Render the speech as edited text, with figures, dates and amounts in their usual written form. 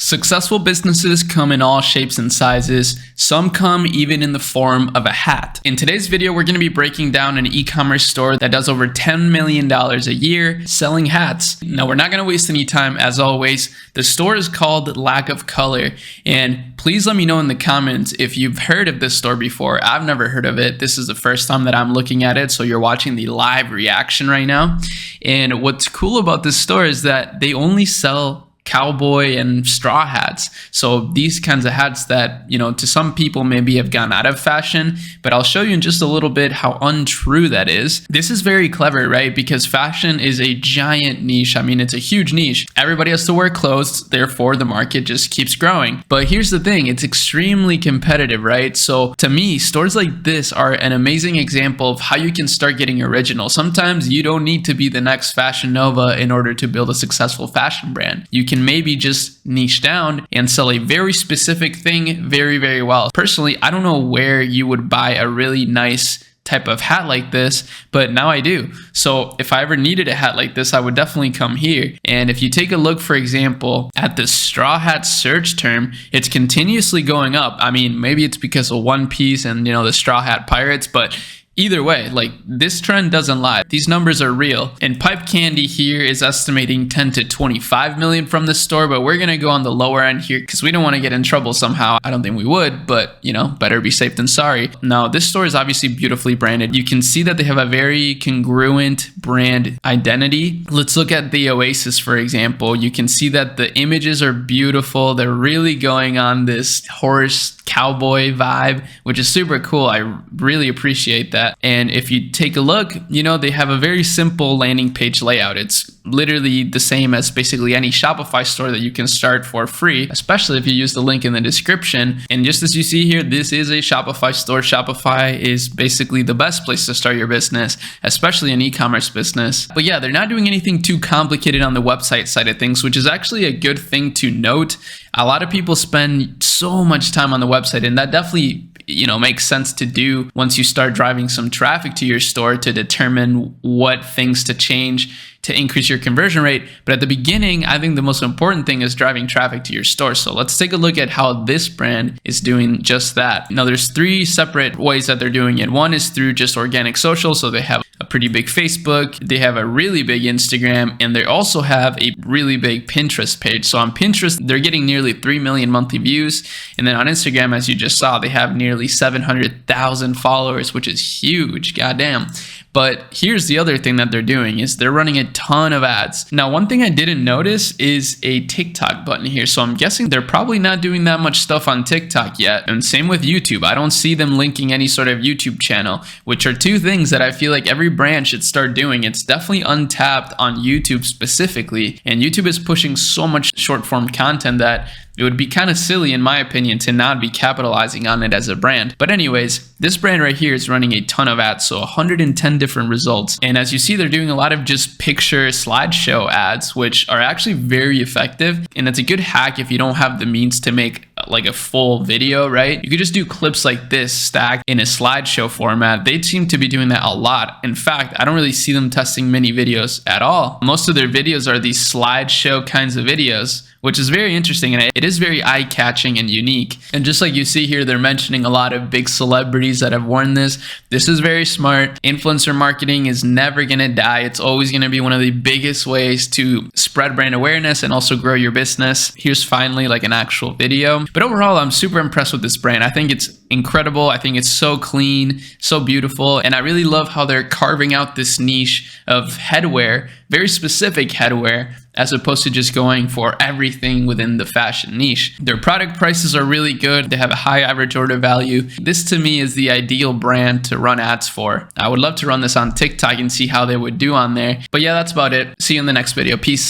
Successful businesses come in all shapes and sizes. Some come even in the form of a hat. In today's video, we're going to be breaking down an e-commerce store that does over $10 million a year selling hats. Now, we're not going to waste any time. As always, the store is called Lack of Color. And please let me know in the comments if you've heard of this store before. I've never heard of it. This is the first time that I'm looking at it. So you're watching the live reaction right now. And what's cool about this store is that they only sell cowboy and straw hats. So these kinds of hats that, to some people maybe have gone out of fashion, but I'll show you in just a little bit how untrue that is. This is very clever, right? Because fashion is a giant niche. I mean, it's a huge niche. Everybody has to wear clothes, therefore the market just keeps growing. But here's the thing, it's extremely competitive, right? So to me, stores like this are an amazing example of how you can start getting original. Sometimes you don't need to be the next Fashion Nova in order to build a successful fashion brand. You can maybe just niche down and sell a very specific thing very, very well. Personally, I don't know where you would buy a really nice type of hat like this, but now I do. So if I ever needed a hat like this, I would definitely come here. And if you take a look, for example, at the straw hat search term, it's continuously going up. I mean, maybe it's because of One Piece and, the straw hat pirates, but either way, this trend doesn't lie. These numbers are real. And Pipe Candy here is estimating 10 to 25 million from this store, but we're gonna go on the lower end here because we don't want to get in trouble somehow. I don't think we would, but better be safe than sorry. Now, this store is obviously beautifully branded. You can see that they have a very congruent brand identity. Let's look at the Oasis, for example. You can see that the images are beautiful. They're really going on this horse cowboy vibe, which is super cool. I really appreciate that. And if you take a look, they have a very simple landing page layout. It's literally the same as basically any Shopify store that you can start for free, especially if you use the link in the description. And just as you see here, this is a Shopify store. Shopify is basically the best place to start your business, especially an e-commerce business. But yeah, they're not doing anything too complicated on the website side of things, which is actually a good thing to note. A lot of people spend so much time on the website, and that definitely makes sense to do once you start driving some traffic to your store to determine what things to change to increase your conversion rate. But at the beginning, I think the most important thing is driving traffic to your store. So let's take a look at how this brand is doing just that. Now, there's three separate ways that they're doing it. One is through just organic social. So they have a pretty big Facebook, they have a really big Instagram, and they also have a really big Pinterest page. So on Pinterest, they're getting nearly 3 million monthly views. And then on Instagram, as you just saw, they have nearly 700,000 followers, which is huge, goddamn. But here's the other thing that they're doing is they're running a ton of ads. Now, one thing I didn't notice is a TikTok button here. So I'm guessing they're probably not doing that much stuff on TikTok yet. And same with YouTube. I don't see them linking any sort of YouTube channel, which are two things that I feel like every brand should start doing. It's definitely untapped on YouTube specifically. And YouTube is pushing so much short form content that it would be kind of silly, in my opinion, to not be capitalizing on it as a brand. But anyways, this brand right here is running a ton of ads, so 110 different results. And as you see, they're doing a lot of just picture slideshow ads, which are actually very effective. And it's a good hack if you don't have the means to make like a full video, right? You could just do clips like this stacked in a slideshow format. They seem to be doing that a lot. In fact, I don't really see them testing mini videos at all. Most of their videos are these slideshow kinds of videos, which is very interesting, and it is very eye-catching and unique. And just like you see here, they're mentioning a lot of big celebrities that have worn this. This is very smart. Influencer marketing is never gonna die. It's always gonna be one of the biggest ways to spread brand awareness and also grow your business. Here's finally like an actual video. But overall, I'm super impressed with this brand. I think it's incredible. I think it's so clean, so beautiful. And I really love how they're carving out this niche of headwear, very specific headwear, as opposed to just going for everything within the fashion niche. Their product prices are really good. They have a high average order value. This to me is the ideal brand to run ads for. I would love to run this on TikTok and see how they would do on there. But yeah, that's about it. See you in the next video. Peace.